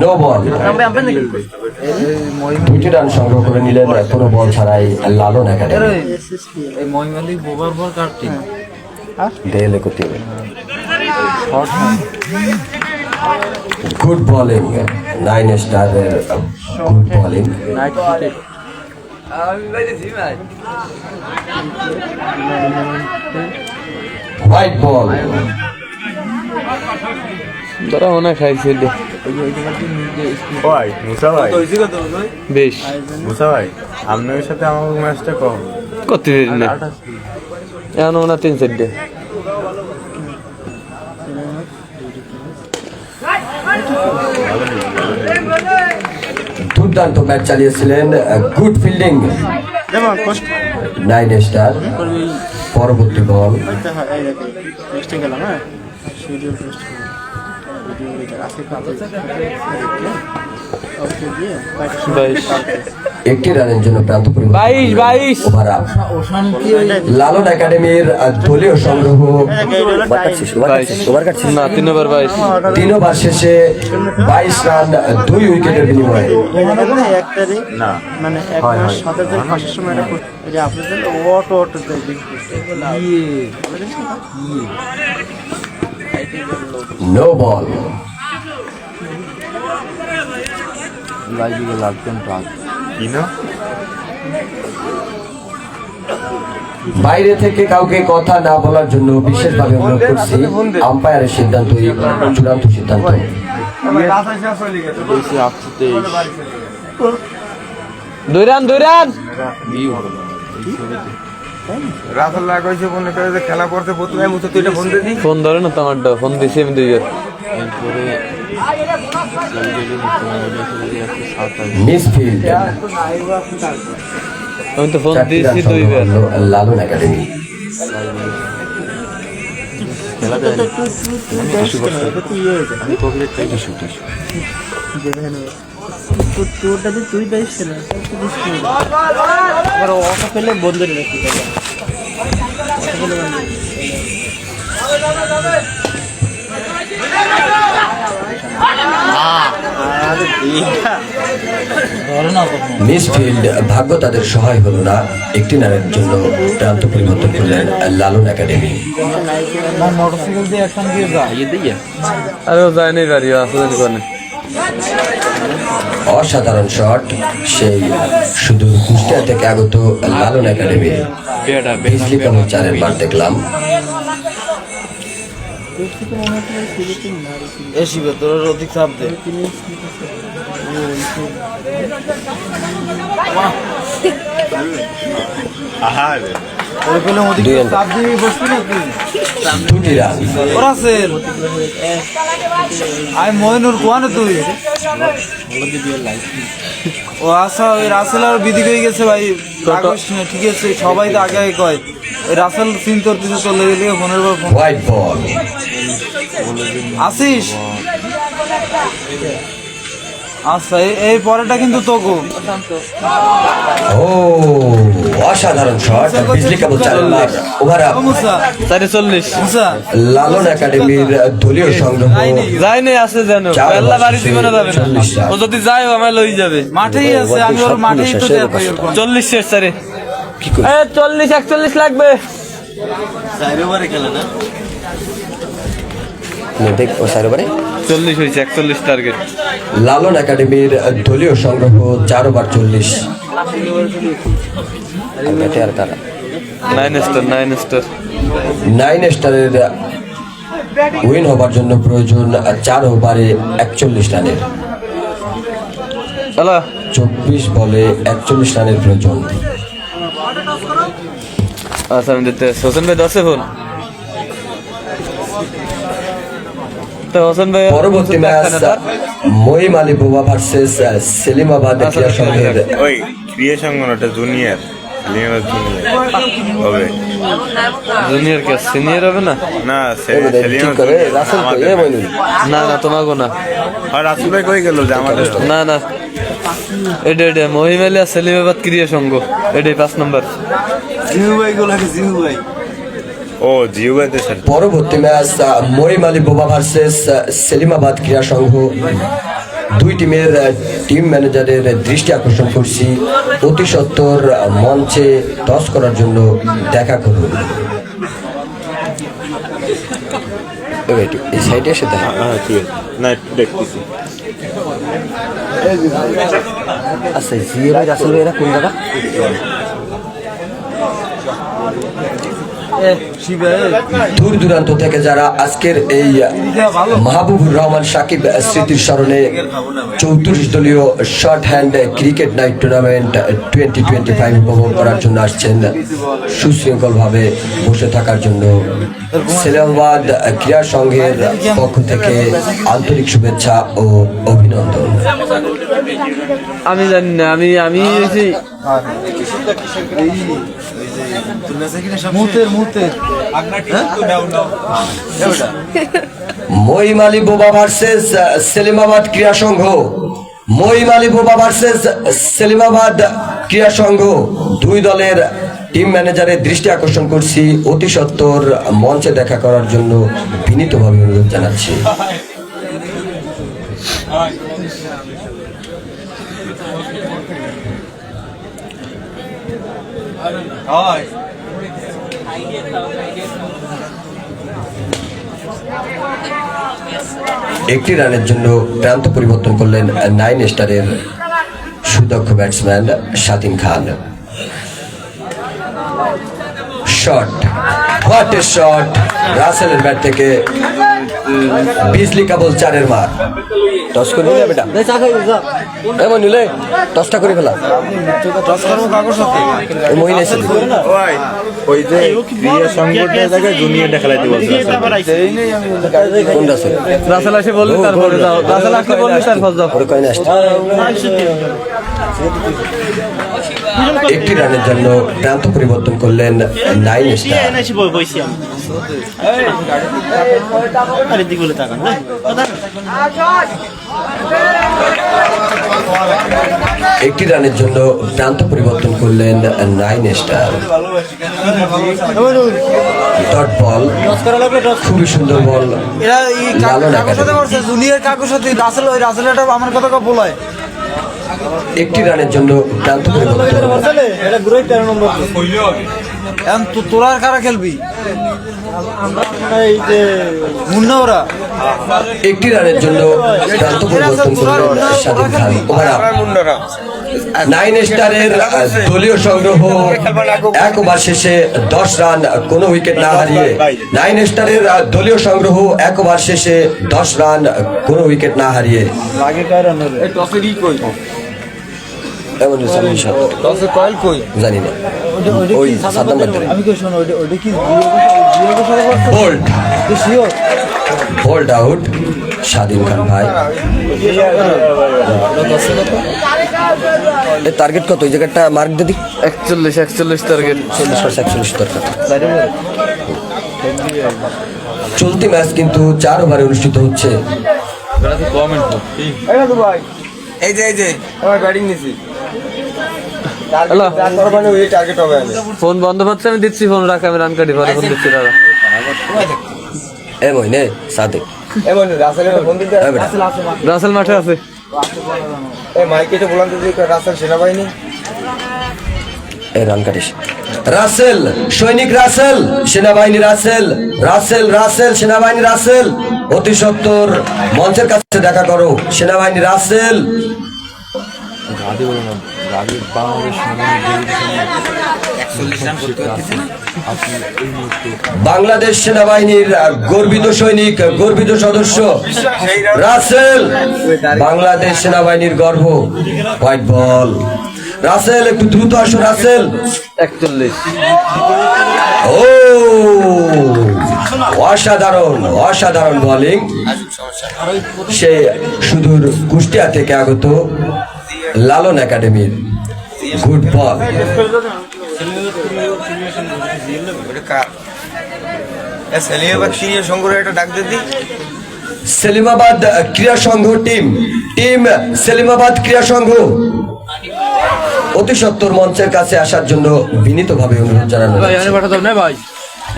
No ball, দুইটি run সংগ্রহ করে নিলেন কোনো বল ছাড়াই লালন একাডেমি। গুড বোলিং, 9 স্টারের গুড বোলিং। হোয়াইট বল, তোরা মনে খাইছিল ভাই মুসা ভাই বেশ মুসা ভাই আপনার সাথে আমার ম্যাচটা কম করতে দিন না এখন ওনা 3-4 দুর্দান্ত ম্যাচ চালিয়েছিলেন, গুড ফিল্ডিং, 9 স্টার। পরবর্তী বল, একটি রানের জন্য প্রান্ত পরিবর্তন 22 ওভার আপ। লালন একাডেমির দলীয় সংগ্রহ না 3 ওভার 22 3 ওভার শেষে 22 রান 2 উইকেটের বিনিময়ে। না মানে এক মাস 7,000 মাসের সময় এটা আপনাদের অটো নো বল, কি না বাইরে থেকে কাউকে কথা না বলার জন্য বিশেষভাবে অনুরোধ করছি, আম্পায়ারের সিদ্ধান্তই চূড়ান্ত সিদ্ধান্ত। দুই রান রাসেল লাগাইছে মনে করে যে খেলা করতে প্রথমে মুছে তুই এটা ফোন দিবি ফোন ধরে না তোমারটা ফোন দিছি আমি 2 বার মিসফিল্ড, আমি তো ফোন দিয়েছি 2 বার লালন একাডেমি। তোরটাতে তুই পাইস না আবার অটো পেলে বন্ধ করে রাখতে মিসফিল্ড, ভাগ্য তাদের সহায় হলো না, একটি রানের জন্য প্রান্ত পরিবর্তন করলেন লালন একাডেমি। আরে ও যায় নাই বাড়ি আসলে কোনে অসাধারণ শট, সেই শুধু কুষ্টিয়া থেকে আগত লালন একাডেমি। বিজলি কামল 4 বার দেখলাম। তোর অধিক চাপ দে দুটি রান, মইনুর কোয়ানে তুই ও আচ্ছা ওই রাসেল আর বিধি হয়ে গেছে ভাই ঠিক আছে সবাই তো আগে কয় ওই রাসেল সিন করতেছে চলে গেলে ফোনের পর ফোন হোয়াইট বল, আসিস আচ্ছা এই পরেটা কিন্তু তোকো ও অসাধারণ শট, বিজলি কামল 4 বার ওভার আপ। মুসা 40 মুসা লালন একাডেমির দলীয় সংগ্রহ যাই নাই আছে জানো আল্লাহ বাড়ি জীবনে যাবে না ও যদি যায় আমার লই যাবে মাঠেই আছে আমি ওর মাঠেই তো দেখো এরকম 40 শেষ স্যারে কি করে 40 41 লাগবে দেখ ও 40 হয়েছে 41 টার্গেট লালন একাডেমির দলীয় সংগ্রহ 4 ওভার 40। 9 স্টার 9 স্টারের উইন হবার জন্য প্রয়োজন 4 ওভারে 41 রানের। চলো 24 বলে 41 রানের প্রয়োজন। আচ্ছা আমি দিতে হোসেন ভাই 10 ফোন তো হোসেন ভাই পরবর্তী ম্যাচ মহিম আলী বোবা ভার্সেস সেলিমাবাদ ক্রীড়া সংঘের। ওই ক্রিয়া সংগঠনটা জুনিয়র হবে জুনিয়র কে সিনিয়র হবে না না না না তোমাকে না রাসেল ভাই কই গেল যে আমাদের না না এটা মহিমেলিয়া সেলিমাবাদ ক্রিয়া সংঘ এটাই 5 নম্বর ও জিও ভাইদের সাথে পরবর্তী ম্যাচ মহিম আলী বোবা ভার্সেস সেলিমাবাদ ক্রীড়া সংঘ। দুই টিমের টিম ম্যানেজারের দৃষ্টি আকর্ষণ করছি, অতি সত্বর মঞ্চে টস করার জন্য দেখা করুন। এই সাইডে এসে দেখা। আচ্ছা, জিও ভাই রাসেল ভাই এরা কোন জায়গা? দূর দূরান্ত থেকে যারা আজকের এই মাহবুবুর রহমান সাকিব স্মৃতির স্মরণে 34 দলীয় short hand cricket night tournament 2025 উপভোগ করার জন্য আসছেন, সুশৃঙ্খল ভাবে বসে থাকার জন্য সেলামাবাদ ক্রীড়া সংঘের পক্ষ থেকে আন্তরিক শুভেচ্ছা ও অভিনন্দন। আমি জানি না, আমি মহিম আলী বোবা ভার্সেস সেলিমাবাদ ক্রীড়া সংঘ। মহিম আলী বোবা ভার্সেস সেলিমাবাদ ক্রীড়া সংঘ। দুই দলের টিম ম্যানেজারের দৃষ্টি আকর্ষণ করছি, অতি সত্বর মঞ্চে দেখা করার জন্য বিনীতভাবে অনুরোধ জানাচ্ছি। একটি রানের জন্য প্রান্ত পরিবর্তন করলেন 9 স্টারের সুদক্ষ batsman Swadhin Khan. Shot, what a shot! রাসেলের ব্যাট থেকে বিজলি কাবল 4-এর মার। টস করে নিলে বেটা, এমন নিলে টসটা করে ফেলা। মহিলা ওই যে ক্রিয়া সংগঠনের জায়গায় জুনিয়রটা খেলাইতে বলছে। কোন রাসেল? রাসেল এসে বললে তারপরে যাও, রাসেল আসলে বললে তারপর যাও। ওর কয়না আসছে। একটি রানের জন্য প্রান্ত পরিবর্তন করলেন 9 স্টার। একটি রানের জন্য প্রান্ত পরিবর্তন করলেন 9 স্টার। ডট বল, খুবই সুন্দর বল। এরা কাকুর সাথে করছে, জুনিয়র কাকুর সাথে রাসেল, ওই রাসেল এটা আমার কথা বলায়। একটি রানের জন্য প্রান্ত পরিবর্তন। তোরা আর কারা খেলবি? মুন্না ওরা। একটি রানের জন্য প্রান্ত পরিবর্তন করলেন স্বাধীন খান। Over up. 9 স্টারের দলীয় সংগ্রহ 1 ওভার শেষে 10 রান, কোনো উইকেট না হারিয়ে। 9 স্টারের দলীয় সংগ্রহ 1 ওভার শেষে 10 রান, কোনো উইকেট না হারিয়ে। এমন জানি না, ওই সাদ্দাম বাদ্দারি। বোল্ড, বোল্ড আউট স্বাধীন খান ভাই। টার্গেট কত? ওই জায়গাটা মার্ক দিদি। 41 টার্গেট। 41 দরকার। চলতি ম্যাচ কিন্তু 4 ওভারে অনুষ্ঠিত হচ্ছে। এই যে আমার ব্যাটিং নিছি। হ্যালো, টার্গেট হবে। ফোন বন্ধ হচ্ছে, আমি দিচ্ছি ফোন রাখ, আমি রান কাটি পরে ফোন দিচ্ছি দাদা। এমন নে সাথে এমন রাসেলের ফোন দিতে। রাসেল মাঠে আছে। এই মাইকেটে বলান দিদি রাসেল সেনাবাহিনী। এই রান কাটিস। রাসেল সৈনিক, রাসেল সেনাবাহিনী, রাসেল রাসেল রাসেল সেনাবাহিনী, রাসেল অতি সত্বর মঞ্চের কাছে দেখা করো। সেনাবাহিনী রাসেল। বাংলাদেশ সেনাবাহিনীর গর্বিত সৈনিক, গর্বিত সদস্য রাসেল, বাংলাদেশ সেনাবাহিনীর গর্ব। White ball. রাসেল একটু দ্রুত আসো রাসেল। 41। ও অসাধারণ, অসাধারণ বোলিং। সে সুদূর কুষ্টিয়া থেকে আগত লালন একাডেমির গুড বল। সেলিমাবাদ ক্রীড়া সংঘ টিম সেলিমাবাদ ক্রীড়া সংঘ অতি সত্বর মঞ্চের কাছে আসার জন্য বিনীতভাবে অনুরোধ জানানো। ভাই আমি পাঠাতাম না ভাই।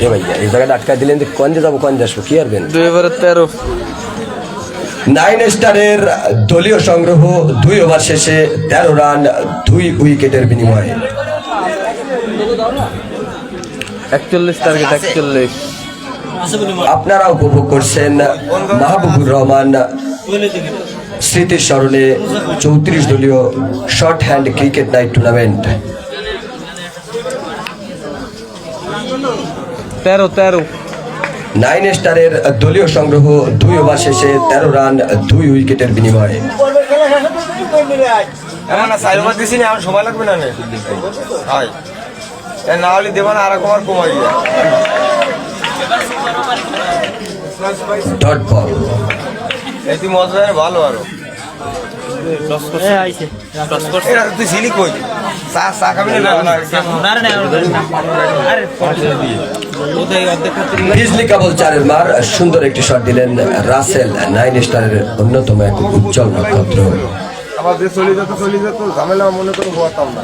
এ ভাইয়া এই জায়গাটা আটকায় দিলেন, কোন দিয়ে যাবো, কোন দিয়ে আসবো, কি আরবেন? 2 ওভারে 13। নাইন স্টারের দলীয় সংগ্রহ 2 ওভার শেষে 13 রান 2 উইকেটের বিনিময়ে। 41 টার্গেট 41। আপনারা উপভোগ করছেন মাহবুবুর রহমান স্মৃতির স্মরণে 34 দলীয় short hand cricket night tournament. 13। Nine স্টারের দলীয় সংগ্রহ 2 ওভার শেষে 13 রান 2 উইকেটের বিনিময়ে। এমন 4 ওভার দিছি না, আমার সময় লাগবে না নে হয় না হলে দেব না, আর একবার কমাই যায়। Dot ball. এই তুই মজা হয় ভালো আরো। এরা তুই ছিলি কই? চা খাবি না? বিজলি কাবল 4-এর মার সুন্দর একটি শট দিলেন রাসেল, নাইন স্টারের অন্যতম এক উজ্জ্বল নক্ষত্র। আবার যে চলে যেত ঝামেলা মনে করে হতাম না।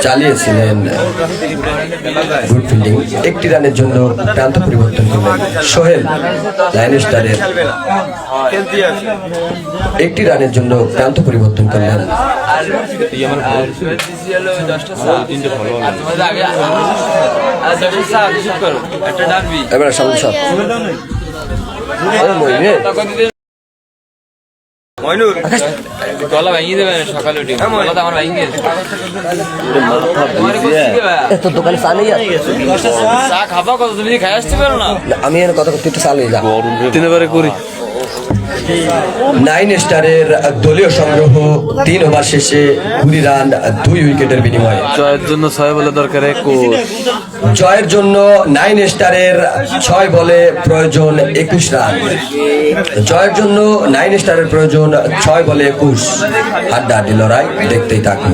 চালিয়েছিলেন গুড ফিল্ডিং। একটি রানের জন্য প্রান্ত পরিবর্তন করলেন সোহেল, নাইন স্টারের খেলবে না, খেলতে আছে। একটি রানের জন্য প্রান্ত পরিবর্তন করলেন। এবার সামনে শট। মইনুর গলা ভাঙিয়ে দেবেন সকালে উঠে, গলা তো আমার ভাঙিয়ে দিয়েছে। তো দোকানে চালিয়ে চা খাবা কত, তুমি খাই আসতে পারো না? আমি এর কথা করতে একটু চালিয়ে যা। 3 ওভারে করি। নাইন স্টারের দলীয় সংগ্রহ 3 ওভার শেষে 20 রান 2 উইকেটের বিনিময়ে। জয়ের জন্য 6 বলে দরকার 21। জয়ের জন্য নাইন স্টারের 6 বলে প্রয়োজন 21 রান। জয়ের জন্য নাইন স্টারের প্রয়োজন 6 বলে 21। হাড্ডাহাড্ডি লড়াই দেখতেই থাকুন।